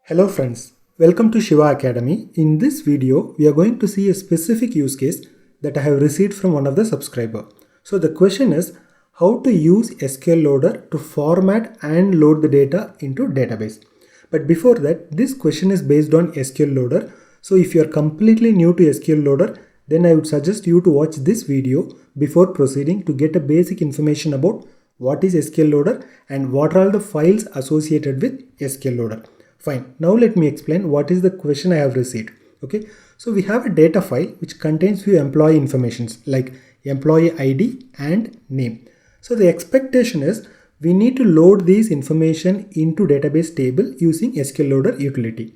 Hello friends, welcome to Shiva Academy. In this video, we are going to see a specific use case that I have received from one of the subscriber. So the question is how to use SQL Loader to format and load the data into database. But before that, this question is based on SQL Loader. So if you are completely new to SQL Loader, then I would suggest you to watch this video before proceeding to get a basic information about what is SQL Loader and what are all the files associated with SQL Loader. Fine. Now let me explain what is the question I have received. Okay. So we have a data file which contains few employee informations like employee ID and name. So the expectation is we need to load these information into database table using SQL Loader utility.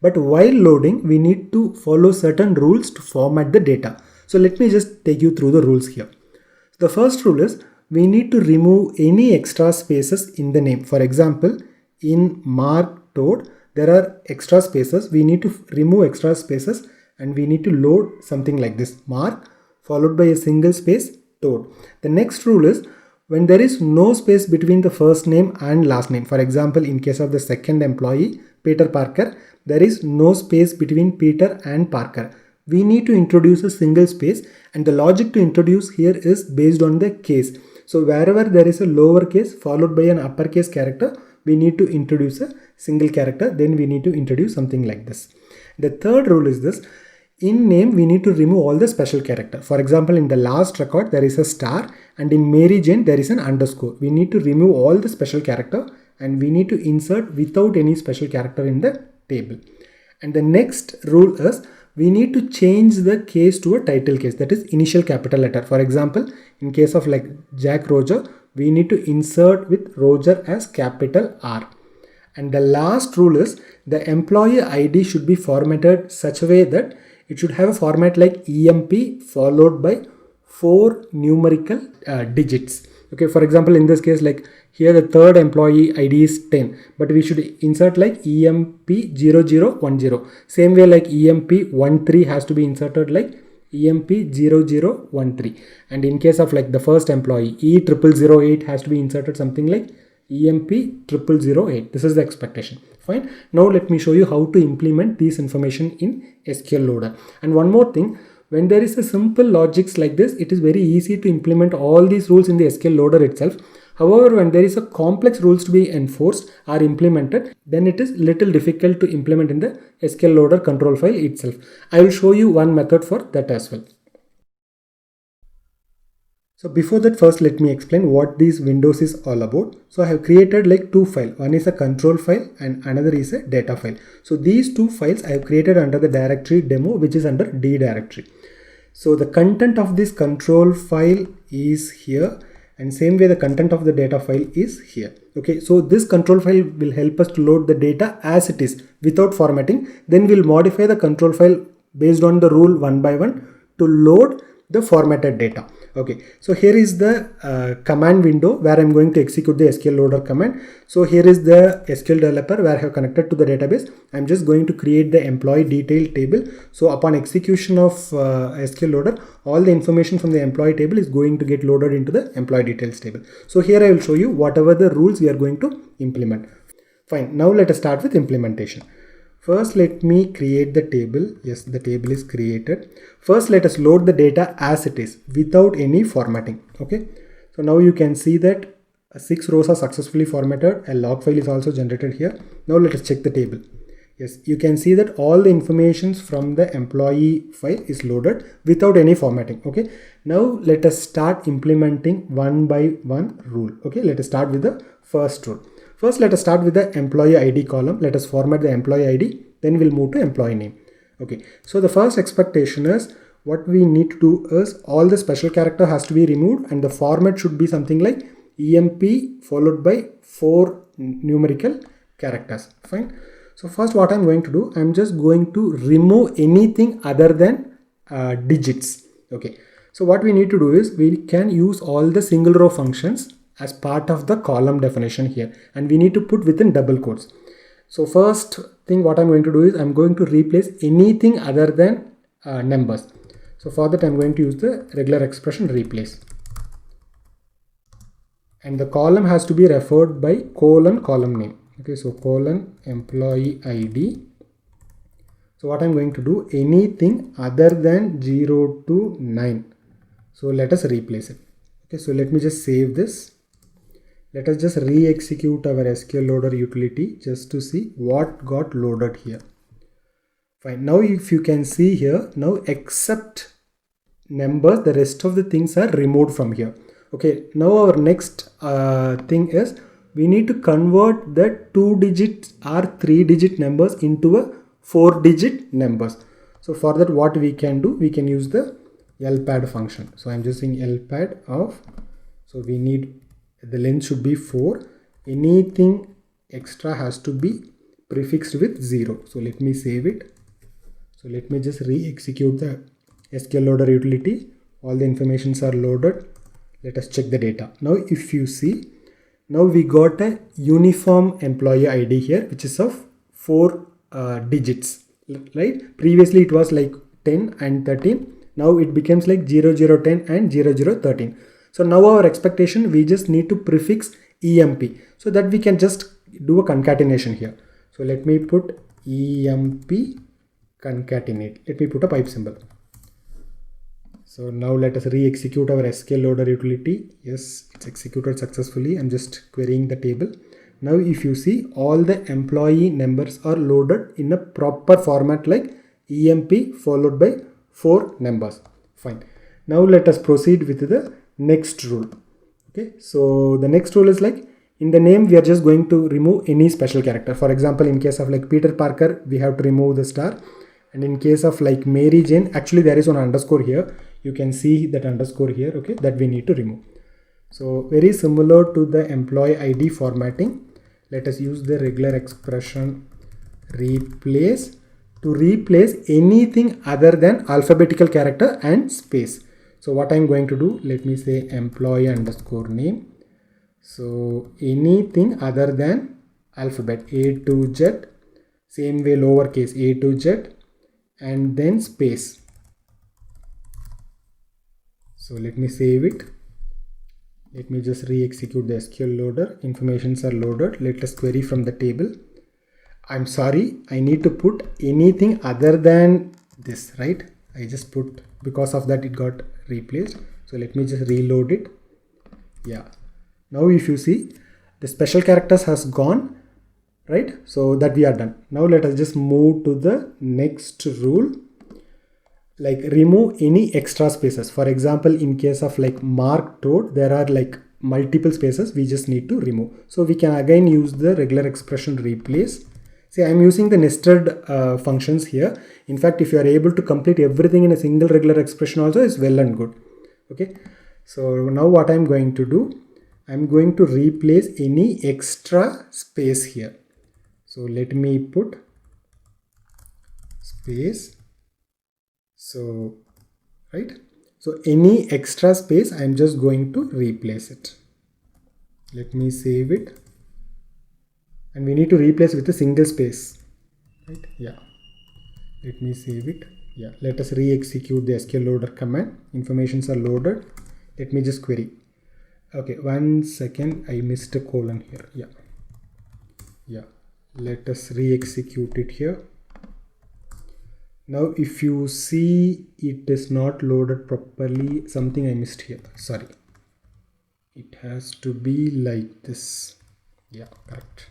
But while loading, we need to follow certain rules to format the data. So let me just take you through the rules here. The first rule is we need to remove any extra spaces in the name. For example, in Mark Toad, there are extra spaces. We need to remove extra spaces and we need to load something like this, Mark followed by a single space Toad. The next rule is when there is no space between the first name and last name. For example, in case of the second employee, Peter Parker, there is no space between Peter and Parker. We need to introduce a single space, and the logic to introduce here is based on the case. So wherever there is a lowercase followed by an uppercase character, we need to introduce a single character, then we need to introduce something like this. The third rule is this: in name we need to remove all the special character. For example, in the last record there is a star and in Mary Jane there is an underscore. We need to remove all the special character and we need to insert without any special character in the table. And the next rule is we need to change the case to a title case, that is initial capital letter. For example, in case of like Jack Roger, we need to insert with Roger as capital R. And the last rule is the employee ID should be formatted such a way that it should have a format like EMP followed by 4 numerical digits. Okay, for example, in this case, like here the third employee ID is 10, but we should insert like EMP0010. Same way like EMP13 has to be inserted like EMP0013. And in case of like the first employee, E0008 has to be inserted something like EMP0008. This is the expectation. Fine. Now let me show you how to implement this information in SQL Loader. And one more thing, when there is a simple logics like this, it is very easy to implement all these rules in the SQL Loader itself. However, when there is a complex rules to be enforced or implemented, then it is little difficult to implement in the SQL Loader control file itself. I will show you one method for that as well. So before that, first let me explain what these windows is all about. So I have created like two files. One is a control file and another is a data file. So these two files I have created under the directory demo, which is under D directory. So the content of this control file is here, and same way the content of the data file is here. Okay, so this control file will help us to load the data as it is without formatting. Then we'll modify the control file based on the rule one by one to load the formatted data. Okay, so here is the command window where I'm going to execute the SQL Loader command. So here is the SQL developer where I have connected to the database. I'm just going to create the employee detail table. So upon execution of SQL Loader, all the information from the employee table is going to get loaded into the employee details table. So here I will show you whatever the rules we are going to implement. Fine, now let us start with implementation. First, let me create the table. Yes, the table is created. First, let us load the data as it is without any formatting. Okay. So now you can see that 6 rows are successfully formatted. A log file is also generated here. Now let us check the table. Yes, you can see that all the information from the employee file is loaded without any formatting. Okay. Now let us start implementing one by one rule. Okay. Let us start with the first rule. First, let us start with the employee ID column. Let us format the employee ID. Then we'll move to employee name. Okay. So the first expectation is what we need to do is all the special character has to be removed and the format should be something like EMP followed by 4 numerical characters. Fine. So first what I'm going to do, I'm just going to remove anything other than digits. Okay. So what we need to do is we can use all the single row functions as part of the column definition here, and we need to put within double quotes. So first thing what I'm going to do is I'm going to replace anything other than numbers. So for that I'm going to use the regular expression replace, and the column has to be referred by column name. Okay, so colon employee ID. So what I'm going to do, anything other than 0 to 9. So let us replace it. Okay, so let me just save this. Let us just re-execute our SQL loader utility just to see what got loaded here. Fine. Now if you can see here, now except numbers, the rest of the things are removed from here. Okay, now our next thing is we need to convert the 2-digit or 3-digit numbers into a 4-digit numbers. So for that, what we can do, we can use the lpad function. So I'm just saying lpad of, so we need, the length should be 4. Anything extra has to be prefixed with 0. So let me save it. So let me just re-execute the SQL loader utility. All the informations are loaded. Let us check the data. Now if you see, now we got a uniform employee ID here, which is of 4 digits, right? Previously it was like 10 and 13. Now it becomes like 0010 and 0013. So now our expectation, we just need to prefix EMP so that we can just do a concatenation here. So let me put EMP concatenate. Let me put a pipe symbol. So now let us re-execute our SQL loader utility. Yes, it's executed successfully. I'm just querying the table. Now if you see, all the employee numbers are loaded in a proper format like EMP followed by 4 numbers. Fine. Now let us proceed with the next rule. Okay, so the next rule is like, in the name we are just going to remove any special character. For example, in case of like Peter Parker, we have to remove the star. And in case of like Mary Jane, actually there is one underscore here. You can see that underscore here, okay, that we need to remove. So very similar to the employee ID formatting, let us use the regular expression replace to replace anything other than alphabetical character and space. So what I'm going to do, let me say employee underscore name. So anything other than alphabet, A to Z, same way lowercase a to Z, and then space. So let me save it. Let me just re-execute the SQL loader. Informations are loaded. Let us query from the table. I'm sorry, I need to put anything other than this, right? I just put, because of that it got replaced. So let me just reload it. Yeah. Now if you see, the special characters has gone, right? So that we are done. Now let us just move to the next rule. Like remove any extra spaces. For example, in case of like Mark Toad, there are like multiple spaces we just need to remove. So we can again use the regular expression replace. See, I'm using the nested functions here. In fact, if you are able to complete everything in a single regular expression also, is well and good. Okay. So now what I'm going to do, I'm going to replace any extra space here. So let me put space. So, right. So any extra space, I'm just going to replace it. Let me save it. And we need to replace with a single space, right? Yeah. Let me save it. Yeah. Let us re-execute the SQL loader command. Informations are loaded. Let me just query. Okay. 1 second. I missed a colon here. Yeah. Yeah. Let us re-execute it here. Now if you see, it is not loaded properly. Something I missed here. Sorry. It has to be like this. Yeah, correct.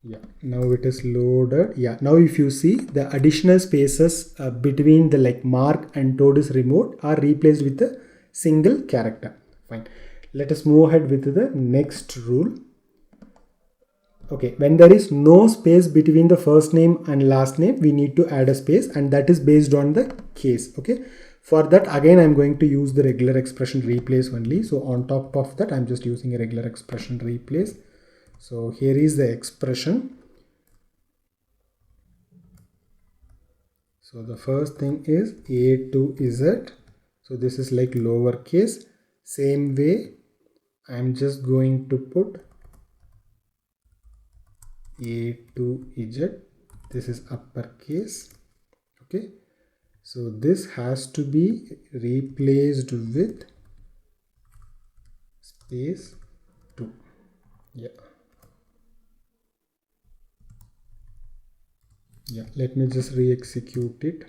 Yeah, now it is loaded. Yeah, now if you see, the additional spaces between the like Mark and Toad is removed, are replaced with a single character. Fine. Let us move ahead with the next rule. Okay, when there is no space between the first name and last name, we need to add a space, and that is based on the case. Okay, for that again I'm going to use the regular expression replace only. So on top of that, I'm just using a regular expression replace. So here is the expression. So the first thing is A to Z. So this is like lowercase. Same way, I'm just going to put A to Z. This is uppercase. Okay. So this has to be replaced with space 2. Let me just re-execute it.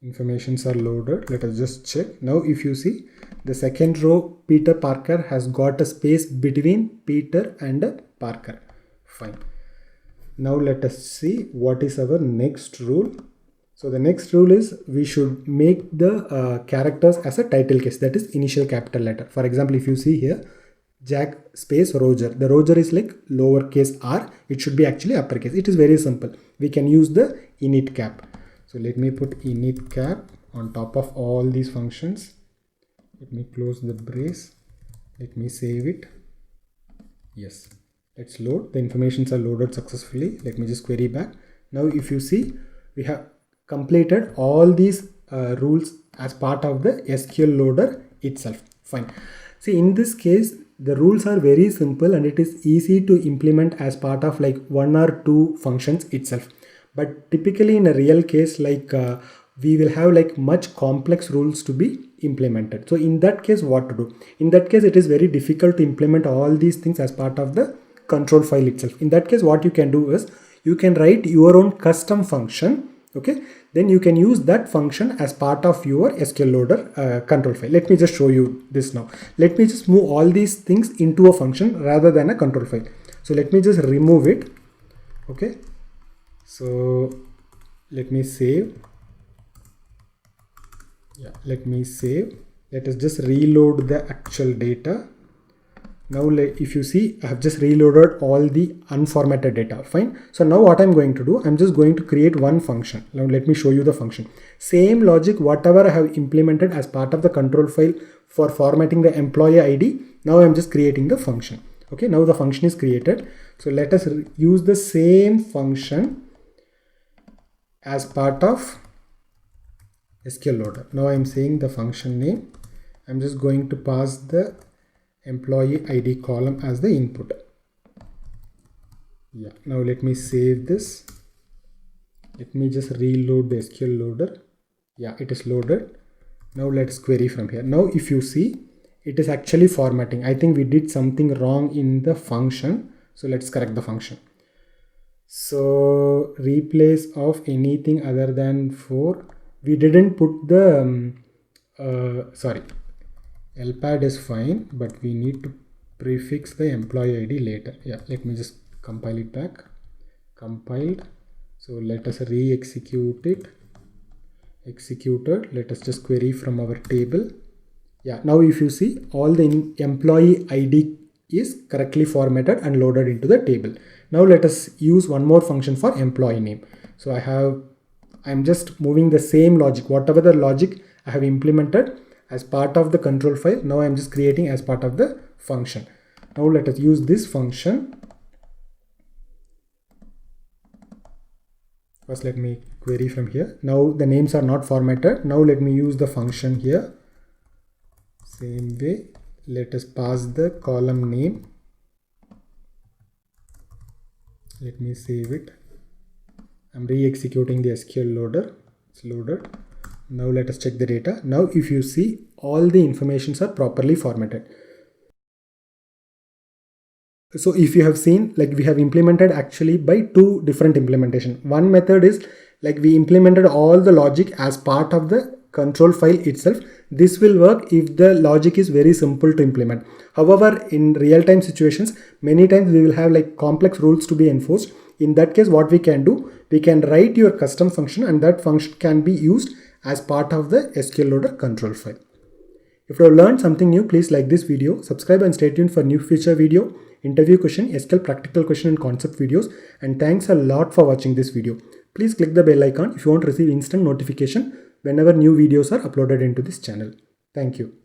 Informations are loaded. Let us just check. Now if you see, the second row, Peter Parker, has got a space between Peter and Parker. Fine. Now let us see what is our next rule. So the next rule is we should make the characters as a title case, that is initial capital letter. For example, if you see here, Jack space Roger, the Roger is like lowercase r, it should be actually uppercase. It is very simple. We can use the init cap. So let me put init cap on top of all these functions. Let me close the brace. Let me save it. Yes, let's load. The informations are loaded successfully. Let me just query back. Now if you see, we have completed all these rules as part of the SQL loader itself. Fine. See, in this case, the rules are very simple and it is easy to implement as part of like one or two functions itself. But typically in a real case, like we will have like much complex rules to be implemented. So in that case, what to do? In that case, it is very difficult to implement all these things as part of the control file itself. In that case, what you can do is you can write your own custom function. Okay, then you can use that function as part of your SQL loader control file. Let me just show you this now. Let me just move all these things into a function rather than a control file. So let me just remove it. Okay, so let me save. Let me save. Let us just reload the actual data. Now if you see, I have just reloaded all the unformatted data. Fine. So now what I'm going to do, I'm just going to create one function. Now let me show you the function. Same logic, whatever I have implemented as part of the control file for formatting the employee ID. Now I'm just creating the function. Okay, now the function is created. So let us use the same function as part of SQL loader. Now I'm saying the function name. I'm just going to pass the employee ID column as the input. Now let me save this. Let me just reload the SQL loader. It is loaded. Now let's query from here. Now if you see, it is actually formatting. I think we did something wrong in the function. So let's correct the function. So replace of anything other than 4. We didn't put the LPAD is fine, but we need to prefix the employee ID later. Let me just compile it back. Compiled. So let us re-execute it. Executed. Let us just query from our table. Now if you see, all the employee ID is correctly formatted and loaded into the table. Now let us use one more function for employee name. So I'm just moving the same logic, whatever the logic I have implemented as part of the control file. Now I'm just creating as part of the function. Now let us use this function. First let me query from here. Now the names are not formatted. Now let me use the function here. Same way, let us pass the column name. Let me save it. I'm re-executing the SQL loader. It's loaded. Now let us check the data. Now if you see, all the informations are properly formatted. So if you have seen, like we have implemented actually by two different implementation. One method is like we implemented all the logic as part of the control file itself. This will work if the logic is very simple to implement. However, in real-time situations, many times we will have like complex rules to be enforced. In that case, what we can do, we can write your custom function and that function can be used as part of the SQL loader control file. If you have learned something new, please like this video, subscribe and stay tuned for new future video, interview question, SQL practical question and concept videos. And thanks a lot for watching this video. Please click the bell icon if you want to receive instant notification whenever new videos are uploaded into this channel. Thank you.